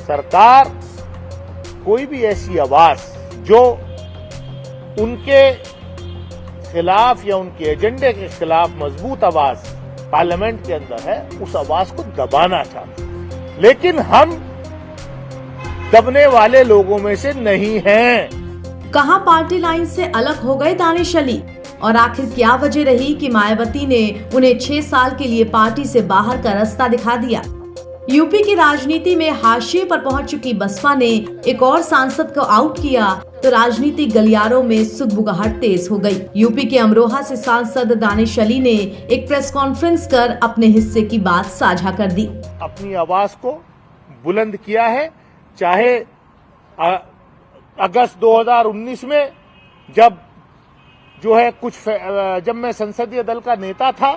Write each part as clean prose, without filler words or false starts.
सरकार कोई भी ऐसी आवाज जो उनके खिलाफ या उनके एजेंडे के खिलाफ मजबूत आवाज पार्लियामेंट के अंदर है, उस आवाज को दबाना चाहते हैं। लेकिन हम दबने वाले लोगों में से नहीं हैं। कहां पार्टी लाइन से अलग हो गए दानिश अली, और आखिर क्या वजह रही कि मायावती ने उन्हें 6 साल के लिए पार्टी से बाहर का रास्ता दिखा दिया। यूपी की राजनीति में हाशिए पर पहुंच चुकी बसपा ने एक और सांसद को आउट किया तो राजनीतिक गलियारों में सुगबुगाहट तेज हो गई। यूपी के अमरोहा से सांसद दानिश अली ने एक प्रेस कॉन्फ्रेंस कर अपने हिस्से की बात साझा कर दी। अपनी आवाज को बुलंद किया है, चाहे अगस्त 2019 में जब जब मैं संसदीय दल का नेता था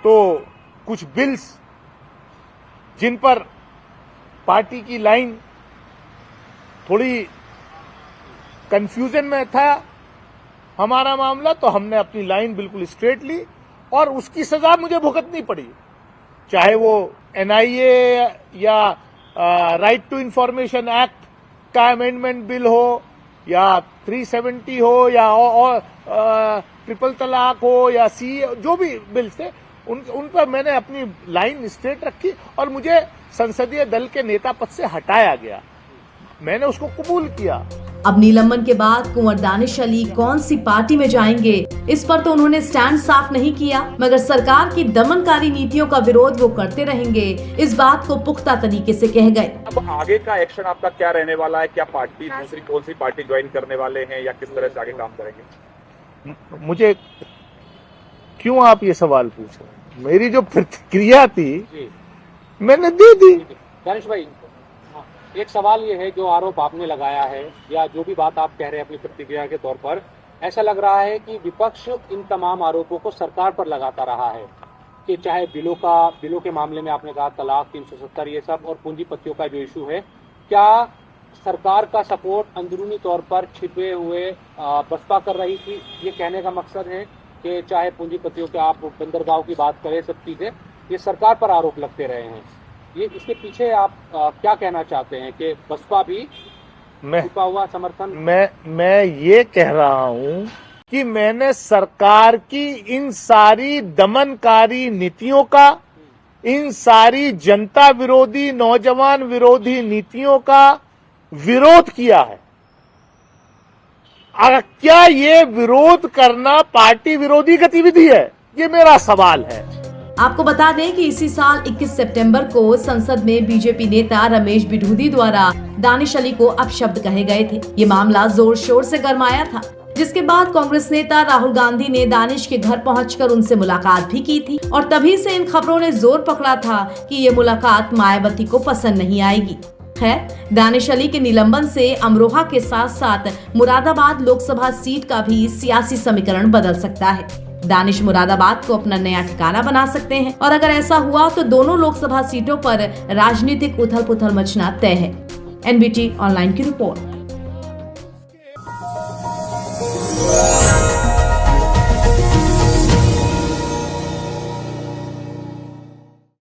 तो कुछ बिल्स जिन पर पार्टी की लाइन थोड़ी कंफ्यूजन में था हमारा मामला, तो हमने अपनी लाइन बिल्कुल स्ट्रेट ली और उसकी सजा मुझे भुगतनी पड़ी, चाहे वो एनआईए या राइट टू इंफॉर्मेशन एक्ट का अमेंडमेंट बिल हो या 370 हो या ट्रिपल तलाक हो या सी, जो भी बिल्स थे उन पर मैंने अपनी लाइन स्ट्रेट रखी और मुझे संसदीय दल के नेता पद से हटाया गया। मैंने उसको कबूल किया। अब निलंबन के बाद कुंवर दानिश अली कौन सी पार्टी में जाएंगे, इस पर तो उन्होंने स्टैंड साफ नहीं किया, मगर सरकार की दमनकारी नीतियों का विरोध वो करते रहेंगे, इस बात को पुख्ता तरीके से कह गए। अब आगे का एक्शन आपका क्या रहने वाला है? क्या पार्टी दूसरी कौन सी पार्टी ज्वाइन करने वाले हैं या किस तरह से आगे काम करेंगे? मुझे क्यों आप ये सवाल पूछ रहे हैं? मेरी जो प्रतिक्रिया थी मैंने दे दी। दानिश भाई, एक सवाल ये है, जो आरोप आपने लगाया है या जो भी बात आप कह रहे हैं अपनी प्रतिक्रिया के तौर पर, ऐसा लग रहा है कि विपक्ष इन तमाम आरोपों को सरकार पर लगाता रहा है कि चाहे बिलों के मामले में आपने कहा तलाक 370 ये सब, और पूंजीपतियों का जो इशू है, क्या सरकार का सपोर्ट अंदरूनी तौर पर छिपे हुए बसपा कर रही थी? ये कहने का मकसद है कि चाहे पूंजीपतियों के आप बंदरगाह की बात करें, सब चीजें ये सरकार पर आरोप लगते रहे हैं। ये इसके पीछे आप क्या कहना चाहते हैं कि बसपा भी छिपा हुआ समर्थन? मैं ये कह रहा हूं कि मैंने सरकार की इन सारी दमनकारी नीतियों का, इन सारी जनता विरोधी, नौजवान विरोधी नीतियों का विरोध किया है। क्या ये विरोध करना पार्टी विरोधी गतिविधि है? ये मेरा सवाल है। आपको बता दें कि इसी साल 21 सितंबर को संसद में बीजेपी नेता रमेश बिधूड़ी द्वारा दानिश अली को अपशब्द कहे गए थे। ये मामला जोर शोर से गरमाया था, जिसके बाद कांग्रेस नेता राहुल गांधी ने दानिश के घर पहुंचकर उनसे मुलाकात भी की थी, और तभी से इन खबरों ने जोर पकड़ा था कि ये मुलाकात मायावती को पसंद नहीं आएगी। खैर, दानिश अली के निलंबन से अमरोहा के साथ साथ मुरादाबाद लोकसभा सीट का भी सियासी समीकरण बदल सकता है। दानिश मुरादाबाद को अपना नया ठिकाना बना सकते हैं, और अगर ऐसा हुआ तो दोनों लोकसभा सीटों पर राजनीतिक उथल पुथल मचना तय है। एनबीटी ऑनलाइन की रिपोर्ट।